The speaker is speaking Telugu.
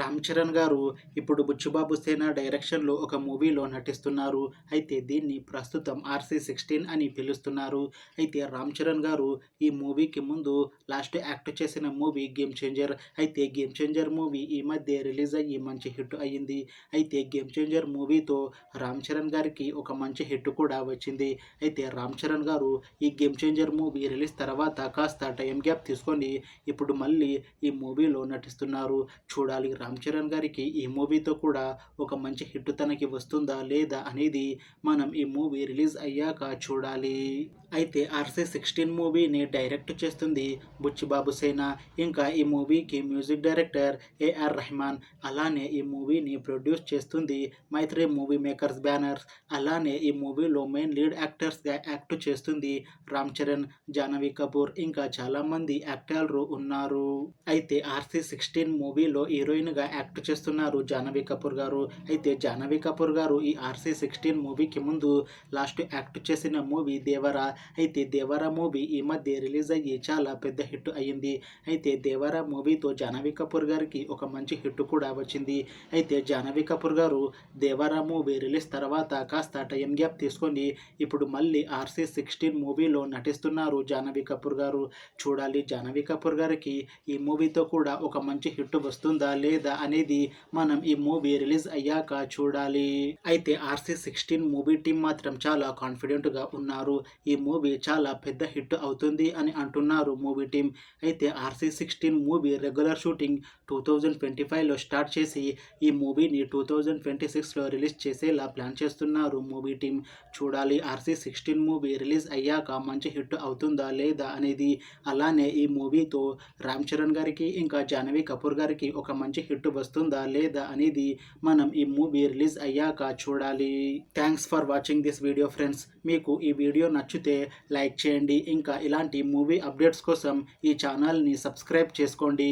రామ్ చరణ్ గారు ఇప్పుడు బుచ్చిబాబు సేన డైరెక్షన్‌లో ఒక మూవీలో నటిస్తున్నారు. అయితే దీన్ని ప్రస్తుతం 'ఆర్‌సీ-16' అని పిలుస్తున్నారు. అయితే రామ్ చరణ్ గారు ఈ మూవీకి ముందు లాస్ట్ యాక్ట్ చేసిన మూవీ 'గేమ్ చేంజర్'. అయితే 'గేమ్ చేంజర్' మూవీ ఈ మధ్య రిలీజ్ అయ్యి మంచి హిట్ అయ్యింది. అయితే 'గేమ్ చేంజర్' మూవీతో రామ్ చరణ్ గారికి ఒక మంచి హిట్ కూడా వచ్చింది. అయితే రామ్ చరణ్ గారు ఈ 'గేమ్ చేంజర్' మూవీ రిలీజ్ తర్వాత కాస్త టైం గ్యాప్ తీసుకొని ఇప్పుడు మళ్ళీ ఈ మూవీలో నటిస్తున్నారు. చూడాలి రామ్ చరణ్ గారికి ఈ మూవీతో కూడా ఒక మంచి హిట్ తనకి వస్తుందా లేదా అనేది మనం ఈ మూవీ రిలీజ్ అయ్యాక చూడాలి. అయితే 'ఆర్‌సీ-16' మూవీని డైరెక్ట్ చేస్తుంది బుచ్చిబాబు సేన. ఇంకా ఈ మూవీకి మ్యూజిక్ డైరెక్టర్ ఏఆర్ రెహమాన్. అలానే ఈ మూవీని ప్రొడ్యూస్ చేస్తుంది మైత్రి మూవీ మేకర్స్ బ్యానర్స్. అలానే ఈ మూవీలో మెయిన్ లీడ్ యాక్టర్స్గా యాక్ట్ చేస్తుంది రామ్ చరణ్, జాహ్నవి కపూర్ ఇంకా చాలామంది యాక్టర్లు ఉన్నారు. అయితే 'ఆర్‌సీ-16' మూవీలో హీరోయిన్‌గా యాక్ట్ చేస్తున్నారు జాహ్నవి కపూర్ గారు. అయితే జాహ్నవి కపూర్ గారు ఈ 'ఆర్‌సీ-16' మూవీకి ముందు లాస్ట్ యాక్ట్ చేసిన మూవీ 'దేవర'. అయితే 'దేవర' మూవీ ఈ మధ్య రిలీజ్ అయ్యి చాలా పెద్ద హిట్ అయ్యింది. అయితే 'దేవర' మూవీతో జాహ్నవి కపూర్ గారికి ఒక మంచి హిట్ కూడా వచ్చింది. అయితే జాహ్నవి కపూర్ గారు 'దేవర' మూవీ రిలీజ్ తర్వాత కాస్త టైం గ్యాప్ తీసుకొని ఇప్పుడు మళ్ళీ 'ఆర్‌సీ-16' మూవీలో నటిస్తున్నారు జాహ్నవి కపూర్ గారు. చూడాలి జాహ్నవి కపూర్ గారికి ఈ మూవీతో కూడా ఒక మంచి హిట్ వస్తుందా లేదా అనేది మనం ఈ మూవీ రిలీజ్ అయ్యాక చూడాలి. అయితే 'ఆర్‌సీ-16' మూవీ టీం మాత్రం చాలా కాన్ఫిడెంట్‌గా ఉన్నారు. ఈ మూవీ చాలా పెద్ద హిట్ అవుతుంది అని అంటున్నారు మూవీ టీం. అయితే 'ఆర్‌సీ-16' మూవీ రెగ్యులర్ షూటింగ్ 2025లో స్టార్ట్ చేసి ఈ మూవీని 2026లో రిలీజ్ చేసేలా ప్లాన్ చేస్తున్నారు మూవీ టీం. చూడాలి 'ఆర్‌సీ-16' మూవీ రిలీజ్ అయ్యాక మంచి హిట్ అవుతుందా లేదా అనేది. అలానే ఈ మూవీతో రామ్ చరణ్ గారికి ఇంకా జాహ్నవి కపూర్ గారికి ఒక మంచి హిట్ వస్తుందా లేదా అనేది మనం ఈ మూవీ రిలీజ్ అయ్యాక చూడాలి. Thanks for watching this video friends. మీకు ఈ వీడియో నచ్చితే లైక్ చేయండి. ఇంకా ఇలాంటి మూవీ అప్డేట్స్ కోసం ఈ ఛానల్ని సబ్స్క్రైబ్ చేసుకోండి.